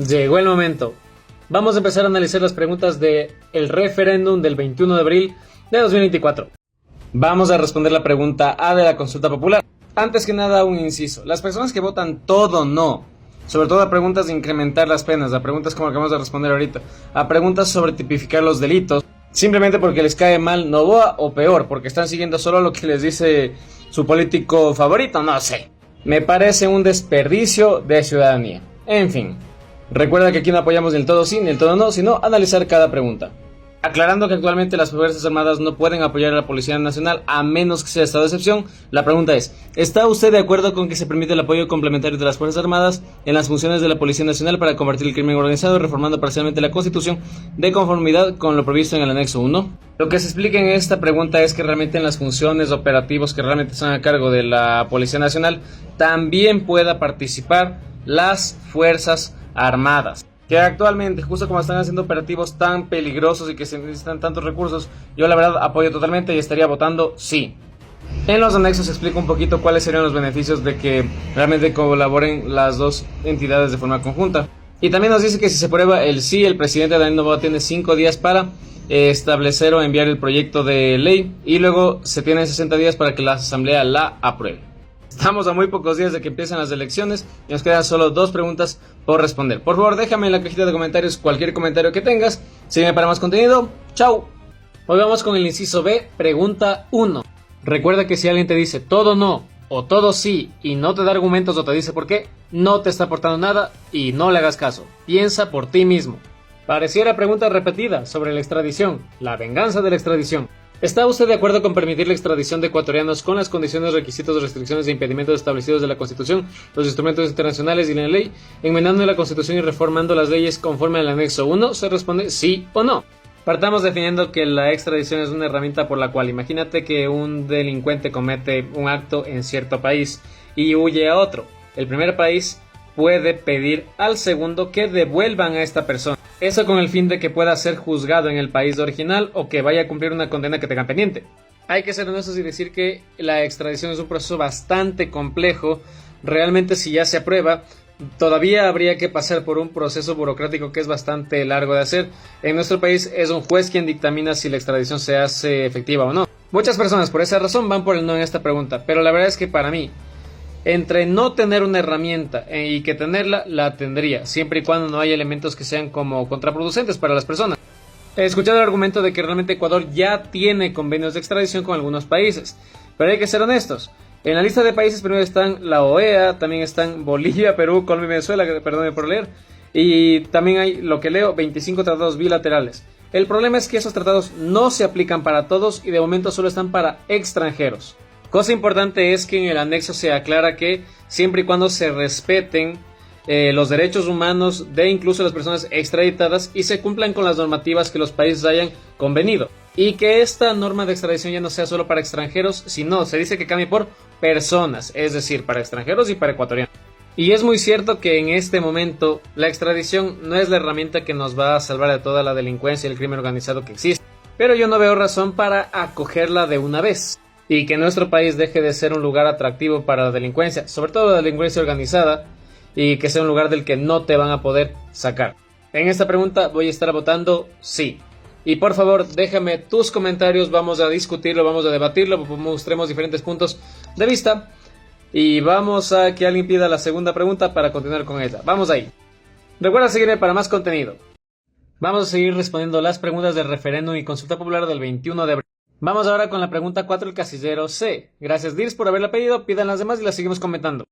Llegó el momento. Vamos a empezar a analizar las preguntas del referéndum del 21 de abril de 2024. Vamos a responder la pregunta A de la consulta popular. Antes que nada, un inciso. Las personas que votan todo no, sobre todo a preguntas de incrementar las penas, a preguntas como la que vamos a responder ahorita, a preguntas sobre tipificar los delitos, simplemente porque les cae mal Noboa o peor, porque están siguiendo solo lo que les dice su político favorito, no sé. Me parece un desperdicio de ciudadanía. En fin. Recuerda que aquí no apoyamos ni el todo sí ni el todo no, sino analizar cada pregunta. Aclarando que actualmente las Fuerzas Armadas no pueden apoyar a la Policía Nacional a menos que sea estado de excepción, la pregunta es, ¿está usted de acuerdo con que se permite el apoyo complementario de las Fuerzas Armadas en las funciones de la Policía Nacional para combatir el crimen organizado, reformando parcialmente la Constitución de conformidad con lo previsto en el anexo 1? Lo que se explica en esta pregunta es que realmente en las funciones operativos que realmente están a cargo de la Policía Nacional también pueda participar las Fuerzas Armadas, que actualmente, justo como están haciendo operativos tan peligrosos y que se necesitan tantos recursos, yo la verdad apoyo totalmente y estaría votando sí. En los anexos se explica un poquito cuáles serían los beneficios de que realmente colaboren las dos entidades de forma conjunta. Y también nos dice que si se aprueba el sí, el presidente Daniel Noboa tiene 5 días para establecer o enviar el proyecto de ley y luego se tienen 60 días para que la asamblea la apruebe. Estamos a muy pocos días de que empiecen las elecciones y nos quedan solo 2 preguntas por responder. Por favor, déjame en la cajita de comentarios cualquier comentario que tengas. Sígueme para más contenido. ¡Chao! Hoy vamos con el inciso B, pregunta 1. Recuerda que si alguien te dice todo no o todo sí y no te da argumentos o te dice por qué, no te está aportando nada y no le hagas caso. Piensa por ti mismo. Pareciera pregunta repetida sobre la extradición, la venganza de la extradición. ¿Está usted de acuerdo con permitir la extradición de ecuatorianos con las condiciones, requisitos, restricciones e impedimentos establecidos de la Constitución, los instrumentos internacionales y la ley, enmendando la Constitución y reformando las leyes conforme al anexo 1? Se responde sí o no. Partamos definiendo que la extradición es una herramienta por la cual, imagínate que un delincuente comete un acto en cierto país y huye a otro. El primer país puede pedir al segundo que devuelvan a esta persona. Eso con el fin de que pueda ser juzgado en el país original o que vaya a cumplir una condena que tenga pendiente. Hay que ser honestos y decir que la extradición es un proceso bastante complejo. Realmente si ya se aprueba, todavía habría que pasar por un proceso burocrático que es bastante largo de hacer. En nuestro país es un juez quien dictamina si la extradición se hace efectiva o no. Muchas personas por esa razón van por el no en esta pregunta, pero la verdad es que para mí, entre no tener una herramienta y que tenerla, la tendría, siempre y cuando no haya elementos que sean como contraproducentes para las personas. He escuchado el argumento de que realmente Ecuador ya tiene convenios de extradición con algunos países, pero hay que ser honestos. En la lista de países primero están la OEA, también están Bolivia, Perú, Colombia y Venezuela, perdónenme por leer, y también hay, lo que leo, 25 tratados bilaterales. El problema es que esos tratados no se aplican para todos y de momento solo están para extranjeros. Cosa importante es que en el anexo se aclara que siempre y cuando se respeten los derechos humanos de incluso las personas extraditadas y se cumplan con las normativas que los países hayan convenido. Y que esta norma de extradición ya no sea solo para extranjeros, sino se dice que cambie por personas, es decir, para extranjeros y para ecuatorianos. Y es muy cierto que en este momento la extradición no es la herramienta que nos va a salvar de toda la delincuencia y el crimen organizado que existe. Pero yo no veo razón para acogerla de una vez y que nuestro país deje de ser un lugar atractivo para la delincuencia, sobre todo la delincuencia organizada, y que sea un lugar del que no te van a poder sacar. En esta pregunta voy a estar votando sí. Y por favor, déjame tus comentarios, vamos a discutirlo, vamos a debatirlo, mostremos diferentes puntos de vista. Y vamos a que alguien pida la segunda pregunta para continuar con ella. Vamos ahí. Recuerda seguirme para más contenido. Vamos a seguir respondiendo las preguntas del referéndum y consulta popular del 21 de abril. Vamos ahora con la pregunta 4, el casillero C. Gracias, Dirs, por haberla pedido. Pidan las demás y las seguimos comentando.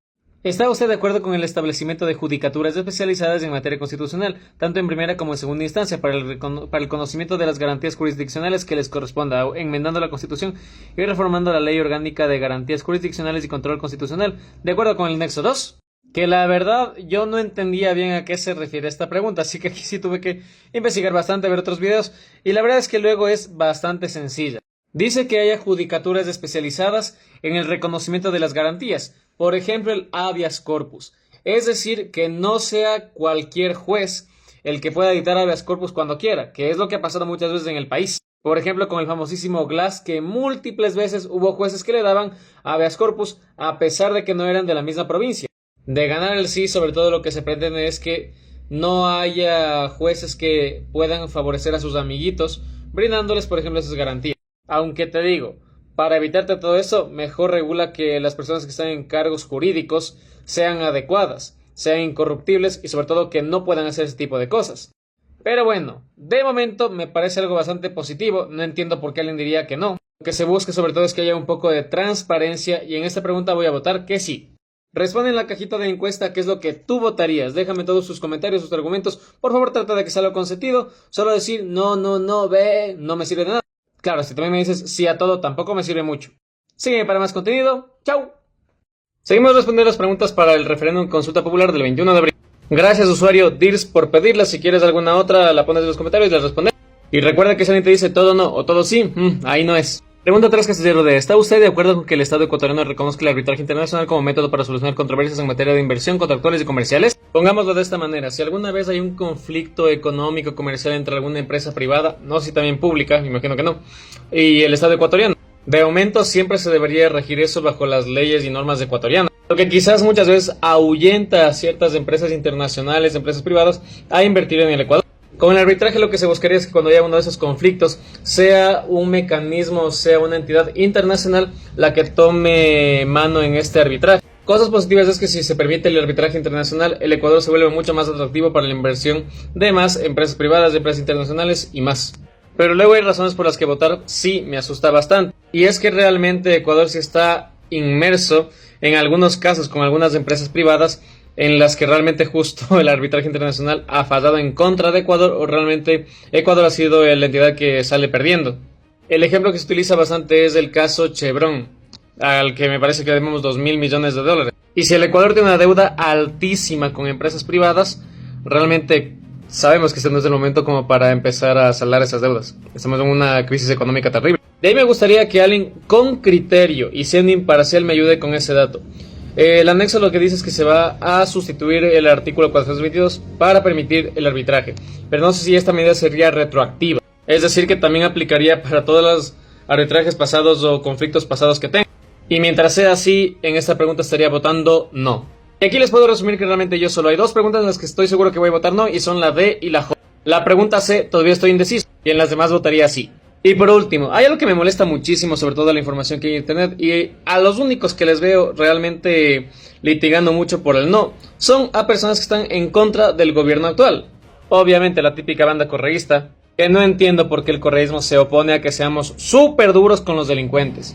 ¿Está usted de acuerdo con el establecimiento de judicaturas especializadas en materia constitucional, tanto en primera como en segunda instancia, para el conocimiento de las garantías jurisdiccionales que les corresponda, enmendando la Constitución y reformando la Ley Orgánica de Garantías Jurisdiccionales y Control Constitucional, de acuerdo con el Nexo 2? Que la verdad yo no entendía bien a qué se refiere esta pregunta, así que aquí sí tuve que investigar bastante, ver otros videos, y la verdad es que luego es bastante sencilla. Dice que haya judicaturas especializadas en el reconocimiento de las garantías, por ejemplo el habeas corpus, es decir, que no sea cualquier juez el que pueda dictar habeas corpus cuando quiera, que es lo que ha pasado muchas veces en el país. Por ejemplo, con el famosísimo Glass, que múltiples veces hubo jueces que le daban habeas corpus a pesar de que no eran de la misma provincia. De ganar el sí, sobre todo lo que se pretende es que no haya jueces que puedan favorecer a sus amiguitos, brindándoles, por ejemplo, esas garantías. Aunque te digo, para evitarte todo eso, mejor regula que las personas que están en cargos jurídicos sean adecuadas, sean incorruptibles y sobre todo que no puedan hacer ese tipo de cosas. Pero bueno, de momento me parece algo bastante positivo, no entiendo por qué alguien diría que no. Lo que se busca sobre todo es que haya un poco de transparencia y en esta pregunta voy a votar que sí. Responde en la cajita de encuesta qué es lo que tú votarías, déjame todos sus comentarios, sus argumentos, por favor trata de que sea algo con sentido, solo decir no, no me sirve de nada. Claro, si también me dices sí a todo tampoco me sirve mucho. Sígueme para más contenido, chao. Seguimos respondiendo las preguntas para el referéndum consulta popular del 21 de abril. Gracias usuario Dirs por pedirla, si quieres alguna otra la pones en los comentarios y la respondes. Y recuerda que si alguien te dice todo no o todo sí, ahí no es. Pregunta 3 Casillero D. ¿Está usted de acuerdo con que el Estado ecuatoriano reconozca el arbitraje internacional como método para solucionar controversias en materia de inversión, contractuales y comerciales? Pongámoslo de esta manera. Si alguna vez hay un conflicto económico comercial entre alguna empresa privada, no sé si también pública, me imagino que no, y el Estado ecuatoriano, de momento siempre se debería regir eso bajo las leyes y normas ecuatorianas. Lo que quizás muchas veces ahuyenta a ciertas empresas internacionales, empresas privadas, a invertir en el Ecuador. Con el arbitraje lo que se buscaría es que cuando haya uno de esos conflictos sea un mecanismo, sea una entidad internacional la que tome mano en este arbitraje. Cosas positivas es que si se permite el arbitraje internacional, el Ecuador se vuelve mucho más atractivo para la inversión de más empresas privadas, de empresas internacionales y más. Pero luego hay razones por las que votar sí me asusta bastante. Y es que realmente Ecuador sí está inmerso en algunos casos con algunas empresas privadas en las que realmente justo el arbitraje internacional ha fallado en contra de Ecuador o realmente Ecuador ha sido la entidad que sale perdiendo. El ejemplo que se utiliza bastante es el caso Chevron, al que me parece que debemos 2.000 millones de dólares. Y si el Ecuador tiene una deuda altísima con empresas privadas, realmente sabemos que este no es el momento como para empezar a saldar esas deudas. Estamos en una crisis económica terrible. De ahí me gustaría que alguien con criterio y siendo imparcial me ayude con ese dato. El anexo lo que dice es que se va a sustituir el artículo 422 para permitir el arbitraje, pero no sé si esta medida sería retroactiva, es decir que también aplicaría para todos los arbitrajes pasados o conflictos pasados que tengan. Y mientras sea así, en esta pregunta estaría votando no. Y aquí les puedo resumir que realmente yo solo hay dos preguntas en las que estoy seguro que voy a votar no y son la D y la J. La pregunta C todavía estoy indeciso y en las demás votaría sí. Y por último, hay algo que me molesta muchísimo, sobre todo la información que hay en internet, y a los únicos que les veo realmente litigando mucho por el no, son a personas que están en contra del gobierno actual. Obviamente la típica banda correísta, que no entiendo por qué el correísmo se opone a que seamos súper duros con los delincuentes.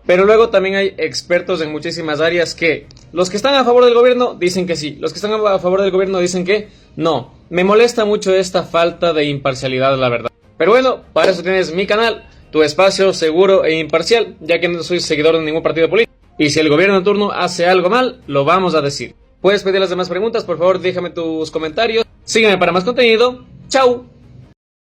Pero luego también hay expertos en muchísimas áreas que los que están a favor del gobierno dicen que sí, los que están a favor del gobierno dicen que no. Me molesta mucho esta falta de imparcialidad, la verdad. Pero bueno, para eso tienes mi canal, tu espacio seguro e imparcial, ya que no soy seguidor de ningún partido político. Y si el gobierno de turno hace algo mal, lo vamos a decir. Puedes pedir las demás preguntas, por favor déjame tus comentarios. Sígueme para más contenido. ¡Chao!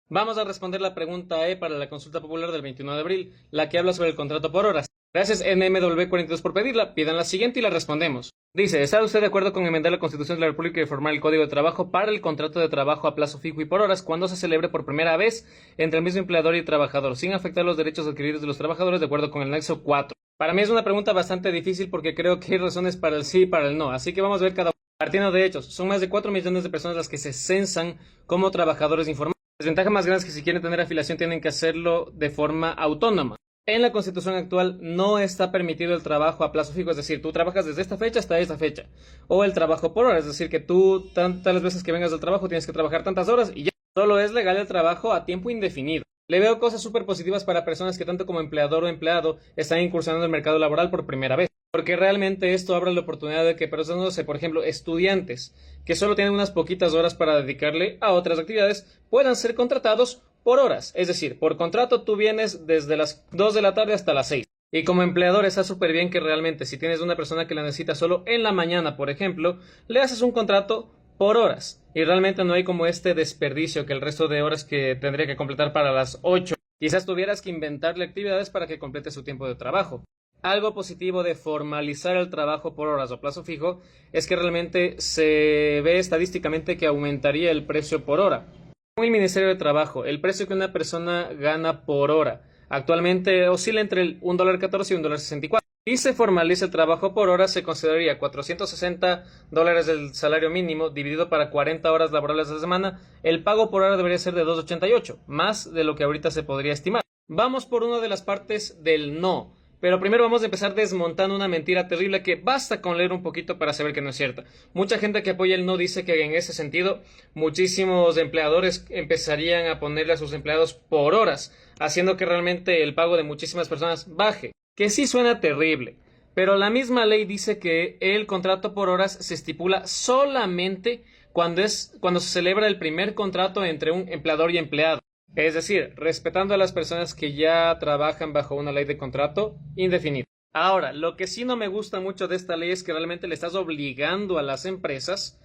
Vamos a responder la pregunta E para la consulta popular del 21 de abril, la que habla sobre el contrato por horas. Gracias NMW42 por pedirla, pidan la siguiente y la respondemos. Dice, ¿está usted de acuerdo con enmendar la Constitución de la República y reformar el Código de Trabajo para el contrato de trabajo a plazo fijo y por horas cuando se celebre por primera vez entre el mismo empleador y trabajador, sin afectar los derechos adquiridos de los trabajadores de acuerdo con el anexo 4? Para mí es una pregunta bastante difícil porque creo que hay razones para el sí y para el no, así que vamos a ver cada uno. Partiendo de hechos, son más de 4 millones de personas las que se censan como trabajadores informales. La desventaja más grande es que si quieren tener afiliación tienen que hacerlo de forma autónoma. En la Constitución actual no está permitido el trabajo a plazo fijo, es decir, tú trabajas desde esta fecha hasta esta fecha. O el trabajo por hora, es decir, que tú tantas veces que vengas del trabajo tienes que trabajar tantas horas y ya. Solo es legal el trabajo a tiempo indefinido. Le veo cosas súper positivas para personas que tanto como empleador o empleado están incursionando en el mercado laboral por primera vez. Porque realmente esto abre la oportunidad de que personas, no sé, por ejemplo, estudiantes que solo tienen unas poquitas horas para dedicarle a otras actividades, puedan ser contratados por horas. Es decir, por contrato tú vienes desde las 2 de la tarde hasta las 6. Y como empleador está súper bien que realmente si tienes una persona que la necesita solo en la mañana, por ejemplo, le haces un contrato por horas. Y realmente no hay como este desperdicio que el resto de horas que tendría que completar para las 8. Quizás tuvieras que inventarle actividades para que complete su tiempo de trabajo. Algo positivo de formalizar el trabajo por horas o plazo fijo es que realmente se ve estadísticamente que aumentaría el precio por hora. Según el Ministerio de Trabajo, el precio que una persona gana por hora actualmente oscila entre el $1.14 y $1.64. Si se formaliza el trabajo por hora, se consideraría $460 del salario mínimo dividido para 40 horas laborables a la semana. El pago por hora debería ser de 2.88, más de lo que ahorita se podría estimar. Vamos por una de las partes del no. Pero primero vamos a empezar desmontando una mentira terrible que basta con leer un poquito para saber que no es cierta. Mucha gente que apoya el no dice que en ese sentido muchísimos empleadores empezarían a ponerle a sus empleados por horas, haciendo que realmente el pago de muchísimas personas baje. Que sí suena terrible, pero la misma ley dice que el contrato por horas se estipula solamente cuando se celebra el primer contrato entre un empleador y empleado. Es decir, respetando a las personas que ya trabajan bajo una ley de contrato indefinido. Ahora, lo que sí no me gusta mucho de esta ley es que realmente le estás obligando a las empresas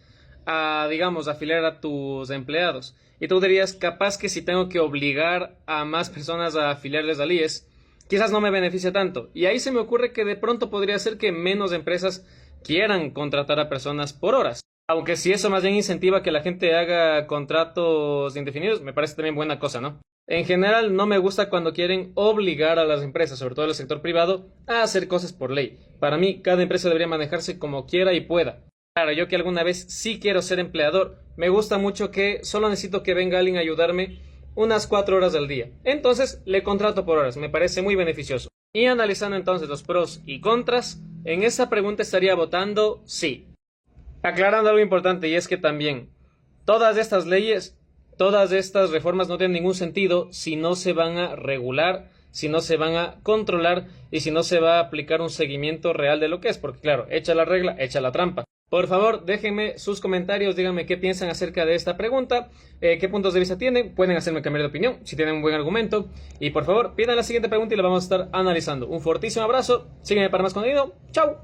a, digamos, afiliar a tus empleados. Y tú dirías, capaz que si tengo que obligar a más personas a afiliarles al IES, quizás no me beneficia tanto. Y ahí se me ocurre que de pronto podría ser que menos empresas quieran contratar a personas por horas. Aunque si eso más bien incentiva que la gente haga contratos indefinidos, me parece también buena cosa, ¿no? En general no me gusta cuando quieren obligar a las empresas, sobre todo el sector privado, a hacer cosas por ley. Para mí, cada empresa debería manejarse como quiera y pueda. Claro, yo que alguna vez sí quiero ser empleador, me gusta mucho que solo necesito que venga alguien a ayudarme unas 4 horas al día. Entonces, le contrato por horas, me parece muy beneficioso. Y analizando entonces los pros y contras, en esta pregunta estaría votando sí. Aclarando algo importante, y es que también todas estas leyes, todas estas reformas no tienen ningún sentido si no se van a regular, si no se van a controlar y si no se va a aplicar un seguimiento real de lo que es, porque claro, echa la regla, echa la trampa. Por favor, déjenme sus comentarios, díganme qué piensan acerca de esta pregunta, qué puntos de vista tienen, pueden hacerme cambiar de opinión si tienen un buen argumento, y por favor, pidan la siguiente pregunta y la vamos a estar analizando. Un fortísimo abrazo, sígueme para más contenido, chao.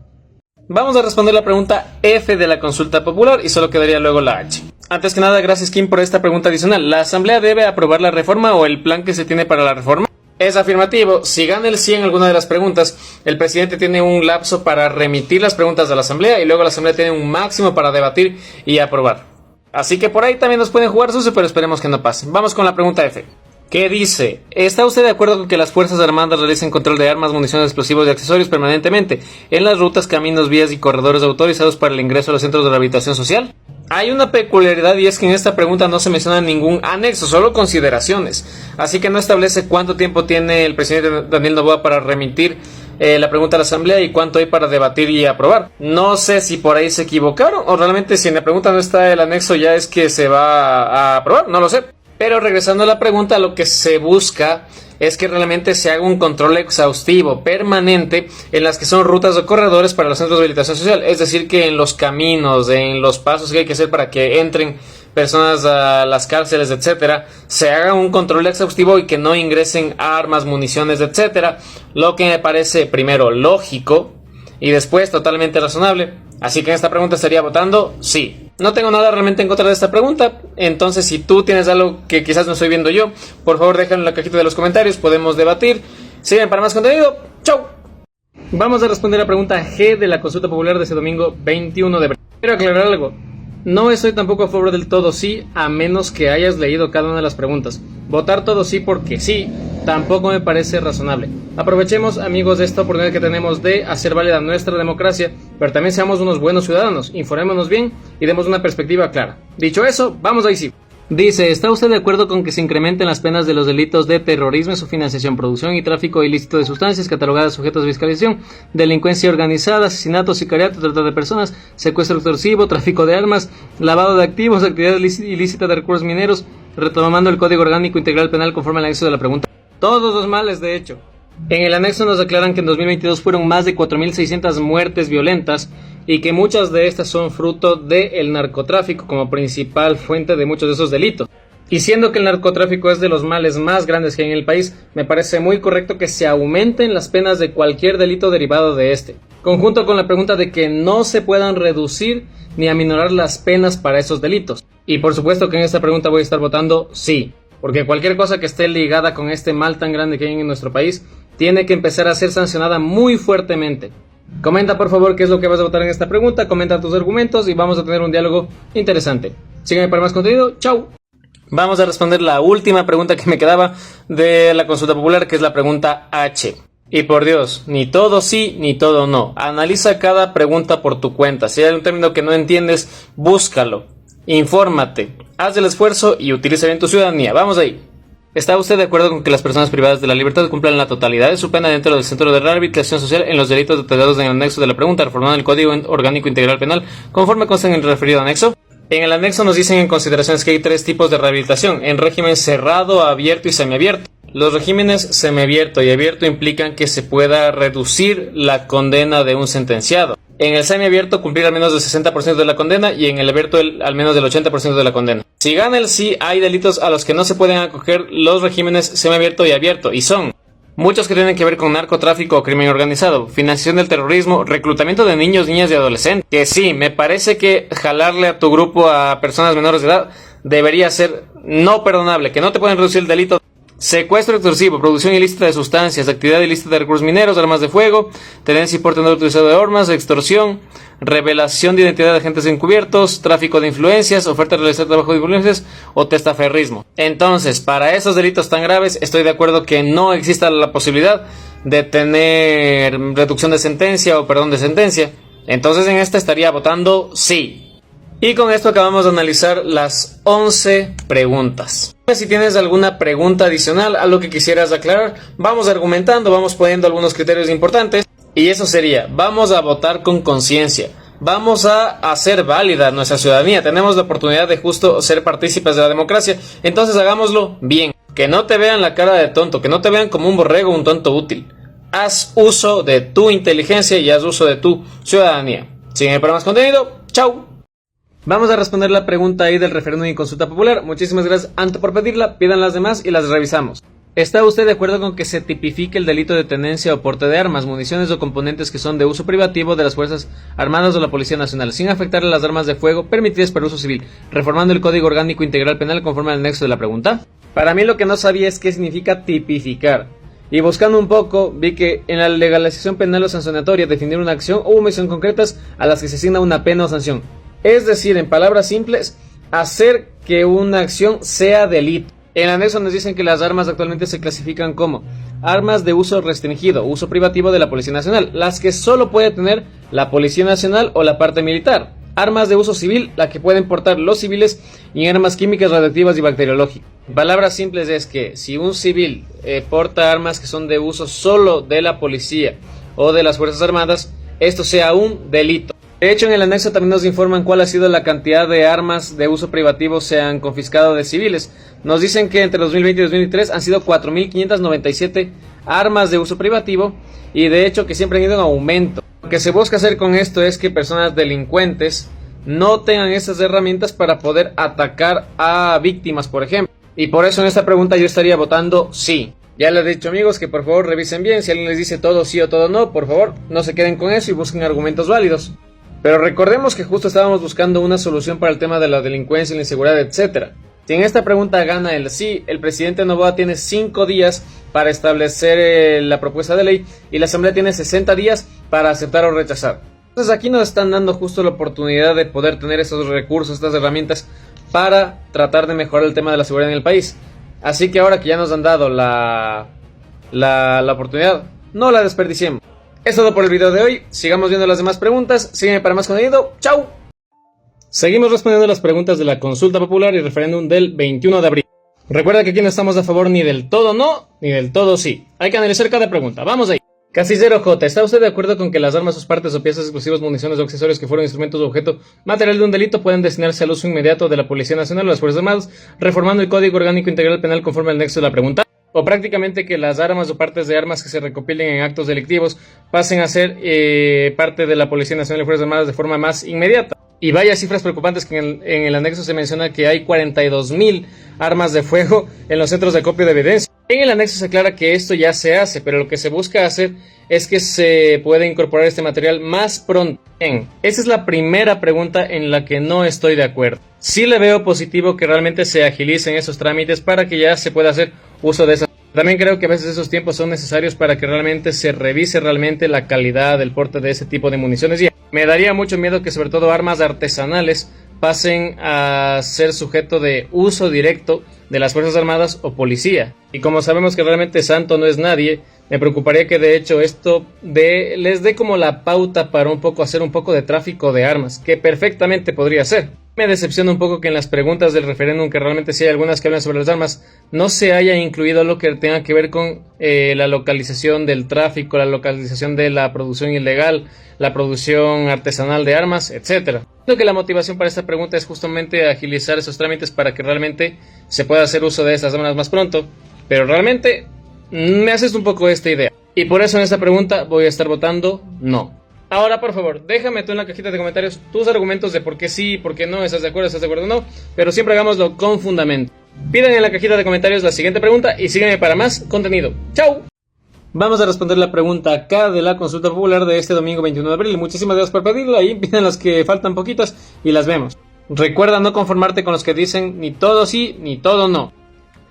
Vamos a responder la pregunta F de la consulta popular y solo quedaría luego la H. Antes que nada, gracias Kim por esta pregunta adicional. ¿La Asamblea debe aprobar la reforma o el plan que se tiene para la reforma? Es afirmativo. Si gana el sí en alguna de las preguntas, el presidente tiene un lapso para remitir las preguntas a la Asamblea y luego la Asamblea tiene un máximo para debatir y aprobar. Así que por ahí también nos pueden jugar sucio, pero esperemos que no pase. Vamos con la pregunta F. ¿Qué dice? ¿Está usted de acuerdo con que las Fuerzas Armadas realicen control de armas, municiones, explosivos y accesorios permanentemente en las rutas, caminos, vías y corredores autorizados para el ingreso a los centros de rehabilitación social? Hay una peculiaridad y es que en esta pregunta no se menciona ningún anexo, solo consideraciones. Así que no establece cuánto tiempo tiene el presidente Daniel Noboa para remitir la pregunta a la Asamblea y cuánto hay para debatir y aprobar. No sé si por ahí se equivocaron o realmente si en la pregunta no está el anexo ya es que se va a aprobar, no lo sé. Pero regresando a la pregunta, lo que se busca es que realmente se haga un control exhaustivo, permanente, en las que son rutas o corredores para los centros de rehabilitación social. Es decir, que en los caminos, en los pasos que hay que hacer para que entren personas a las cárceles, etcétera, se haga un control exhaustivo y que no ingresen armas, municiones, etcétera. Lo que me parece primero lógico y después totalmente razonable. Así que en esta pregunta estaría votando sí. No tengo nada realmente en contra de esta pregunta, entonces si tú tienes algo que quizás no estoy viendo yo, por favor déjalo en la cajita de los comentarios, podemos debatir. Sígueme para más contenido, ¡chau! Vamos a responder la pregunta G de la consulta popular de ese domingo 21 de abril. Quiero aclarar algo, no estoy tampoco a favor del todo sí, a menos que hayas leído cada una de las preguntas. Votar todo sí porque sí, tampoco me parece razonable. Aprovechemos, amigos, de esta oportunidad que tenemos de hacer válida nuestra democracia, pero también seamos unos buenos ciudadanos, informémonos bien y demos una perspectiva clara. Dicho eso, vamos ahí sí. Dice, ¿está usted de acuerdo con que se incrementen las penas de los delitos de terrorismo, su financiación, producción y tráfico ilícito de sustancias catalogadas sujetos de fiscalización, delincuencia organizada, asesinato, sicariato, trata de personas, secuestro extorsivo, tráfico de armas, lavado de activos, actividad ilícita de recursos mineros, retomando el Código Orgánico Integral Penal conforme al anexo de la pregunta? Todos los males, de hecho. En el anexo nos aclaran que en 2022 fueron más de 4.600 muertes violentas y que muchas de estas son fruto del narcotráfico como principal fuente de muchos de esos delitos. Y siendo que el narcotráfico es de los males más grandes que hay en el país, me parece muy correcto que se aumenten las penas de cualquier delito derivado de este, conjunto con la pregunta de que no se puedan reducir ni aminorar las penas para esos delitos. Y por supuesto que en esta pregunta voy a estar votando sí, porque cualquier cosa que esté ligada con este mal tan grande que hay en nuestro país tiene que empezar a ser sancionada muy fuertemente. Comenta por favor qué es lo que vas a votar en esta pregunta, comenta tus argumentos y vamos a tener un diálogo interesante. Sígueme para más contenido, chao. Vamos a responder la última pregunta que me quedaba de la consulta popular, que es la pregunta H. Y por Dios, ni todo sí, ni todo no. Analiza cada pregunta por tu cuenta. Si hay un término que no entiendes, búscalo. Infórmate. Haz el esfuerzo y utiliza bien tu ciudadanía. Vamos ahí. ¿Está usted de acuerdo con que las personas privadas de la libertad cumplan la totalidad de su pena dentro del Centro de Rehabilitación Social en los delitos detallados en el anexo de la pregunta, reformando el Código Orgánico Integral Penal, conforme consta en el referido anexo? En el anexo nos dicen en consideraciones que hay 3 tipos de rehabilitación, en régimen cerrado, abierto y semiabierto. Los regímenes semiabierto y abierto implican que se pueda reducir la condena de un sentenciado. En el semiabierto cumplir al menos del 60% de la condena y en el abierto al menos del 80% de la condena. Si gana el sí, hay delitos a los que no se pueden acoger los regímenes semiabierto y abierto, y son muchos que tienen que ver con narcotráfico o crimen organizado, financiación del terrorismo, reclutamiento de niños, niñas y adolescentes. Que sí, me parece que jalarle a tu grupo a personas menores de edad debería ser no perdonable, que no te pueden reducir el delito. Secuestro extorsivo, producción ilícita de sustancias, actividad ilícita de recursos mineros, armas de fuego, tenencia y porte no autorizado de armas, extorsión, revelación de identidad de agentes encubiertos, tráfico de influencias, oferta de realizar trabajo de influencias o testaferrismo. Entonces, para esos delitos tan graves, estoy de acuerdo que no exista la posibilidad de tener reducción de sentencia o perdón de sentencia. Entonces, en esta estaría votando sí. Y con esto acabamos de analizar las 11 preguntas. Si tienes alguna pregunta adicional a lo que quisieras aclarar, vamos argumentando, vamos poniendo algunos criterios importantes. Y eso sería, vamos a votar con conciencia. Vamos a hacer válida nuestra ciudadanía. Tenemos la oportunidad de justo ser partícipes de la democracia. Entonces hagámoslo bien. Que no te vean la cara de tonto, que no te vean como un borrego, un tonto útil. Haz uso de tu inteligencia y haz uso de tu ciudadanía. Sígueme para más contenido. Chau. Vamos a responder la pregunta ahí del referéndum y consulta popular. Muchísimas gracias, Anto, por pedirla. Pidan las demás y las revisamos. ¿Está usted de acuerdo con que se tipifique el delito de tenencia o porte de armas, municiones o componentes que son de uso privativo de las Fuerzas Armadas o la Policía Nacional, sin afectar a las armas de fuego permitidas para uso civil, reformando el Código Orgánico Integral Penal conforme al anexo de la pregunta? Para mí lo que no sabía es qué significa tipificar. Y buscando un poco, vi que en la legalización penal o sancionatoria definir una acción o omisión concretas a las que se asigna una pena o sanción. Es decir, en palabras simples, hacer que una acción sea delito. En el anexo nos dicen que las armas actualmente se clasifican como armas de uso restringido, uso privativo de la Policía Nacional, las que solo puede tener la Policía Nacional o la parte militar. Armas de uso civil, la que pueden portar los civiles, y armas químicas, radiactivas y bacteriológicas. En palabras simples es que si un civil porta armas que son de uso solo de la policía o de las Fuerzas Armadas, esto sea un delito. De hecho, en el anexo también nos informan cuál ha sido la cantidad de armas de uso privativo se han confiscado de civiles. Nos dicen que entre 2020 y 2023 han sido 4.597 armas de uso privativo y de hecho que siempre han ido en aumento. Lo que se busca hacer con esto es que personas delincuentes no tengan esas herramientas para poder atacar a víctimas, por ejemplo. Y por eso en esta pregunta yo estaría votando sí. Ya les he dicho, amigos, que por favor revisen bien. Si alguien les dice todo sí o todo no, por favor no se queden con eso y busquen argumentos válidos. Pero recordemos que justo estábamos buscando una solución para el tema de la delincuencia, la inseguridad, etc. Si en esta pregunta gana el sí, el presidente Noboa tiene 5 días para establecer la propuesta de ley y la Asamblea tiene 60 días para aceptar o rechazar. Entonces aquí nos están dando justo la oportunidad de poder tener esos recursos, estas herramientas para tratar de mejorar el tema de la seguridad en el país. Así que ahora que ya nos han dado la oportunidad, no la desperdiciemos. Es todo por el video de hoy, sigamos viendo las demás preguntas, sígueme para más contenido, ¡chao! Seguimos respondiendo las preguntas de la consulta popular y referéndum del 21 de abril. Recuerda que aquí no estamos a favor ni del todo no, ni del todo sí. Hay que analizar cada pregunta, vamos ahí. Casillero J, ¿está usted de acuerdo con que las armas, sus partes o piezas exclusivas, municiones o accesorios que fueron instrumentos o objeto material de un delito pueden destinarse al uso inmediato de la Policía Nacional o las Fuerzas Armadas, reformando el Código Orgánico Integral Penal conforme al anexo de la pregunta? O prácticamente que las armas o partes de armas que se recopilen en actos delictivos pasen a ser parte de la Policía Nacional y Fuerzas Armadas de forma más inmediata. Y vaya cifras preocupantes que en el anexo se menciona que hay 42.000 armas de fuego en los centros de acopio de evidencia. En el anexo se aclara que esto ya se hace, pero lo que se busca hacer es que se pueda incorporar este material más pronto. Bien, esa es la primera pregunta en la que no estoy de acuerdo. Sí le veo positivo que realmente se agilicen esos trámites para que ya se pueda hacer uso de esas. También creo que a veces esos tiempos son necesarios para que realmente se revise realmente la calidad del porte de ese tipo de municiones. Y me daría mucho miedo que sobre todo armas artesanales pasen a ser sujeto de uso directo de las Fuerzas Armadas o policía. Y como sabemos que realmente santo no es nadie, me preocuparía que de hecho esto les dé como la pauta para hacer un poco de tráfico de armas, que perfectamente podría ser. Me decepciona un poco que en las preguntas del referéndum, que realmente sí hay algunas que hablan sobre las armas, no se haya incluido lo que tenga que ver con la localización del tráfico, la localización de la producción ilegal, la producción artesanal de armas, etc. Creo que la motivación para esta pregunta es justamente agilizar esos trámites para que realmente se pueda hacer uso de estas armas más pronto, pero realmente me haces un poco esta idea. Y por eso en esta pregunta voy a estar votando no. Ahora, por favor, déjame tú en la cajita de comentarios tus argumentos de por qué sí, por qué no, estás de acuerdo o no, pero siempre hagámoslo con fundamento. Pidan en la cajita de comentarios la siguiente pregunta y sígueme para más contenido. ¡Chao! Vamos a responder la pregunta acá de la consulta popular de este domingo 21 de abril. Muchísimas gracias por pedirla y piden las que faltan poquitas y las vemos. Recuerda no conformarte con los que dicen ni todo sí ni todo no.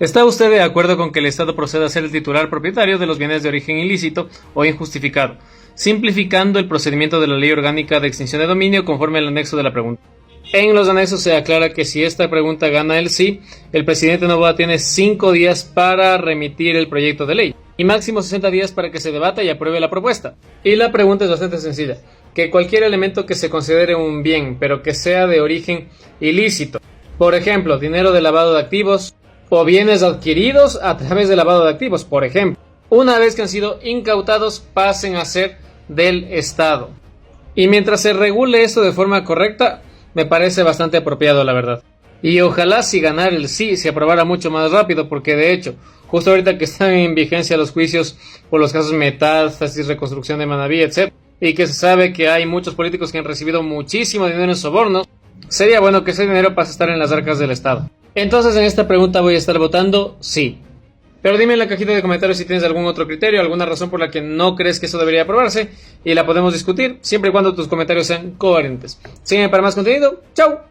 ¿Está usted de acuerdo con que el Estado proceda a ser el titular propietario de los bienes de origen ilícito o injustificado, simplificando el procedimiento de la Ley Orgánica de Extinción de Dominio conforme al anexo de la pregunta? En los anexos se aclara que si esta pregunta gana el sí, el presidente Noboa tiene 5 días para remitir el proyecto de ley y máximo 60 días para que se debata y apruebe la propuesta. Y la pregunta es bastante sencilla, que cualquier elemento que se considere un bien, pero que sea de origen ilícito, por ejemplo, dinero de lavado de activos, o bienes adquiridos a través del lavado de activos, por ejemplo, una vez que han sido incautados, pasen a ser del Estado. Y mientras se regule esto de forma correcta, me parece bastante apropiado, la verdad. Y ojalá si ganara el sí, se aprobara mucho más rápido, porque de hecho, justo ahorita que están en vigencia los juicios por los casos Metástasis, Reconstrucción de Manabí, etc., y que se sabe que hay muchos políticos que han recibido muchísimo dinero en sobornos, sería bueno que ese dinero pase a estar en las arcas del Estado. Entonces en esta pregunta voy a estar votando sí. Pero dime en la cajita de comentarios si tienes algún otro criterio, alguna razón por la que no crees que eso debería aprobarse y la podemos discutir siempre y cuando tus comentarios sean coherentes. Sígueme para más contenido. ¡Chao!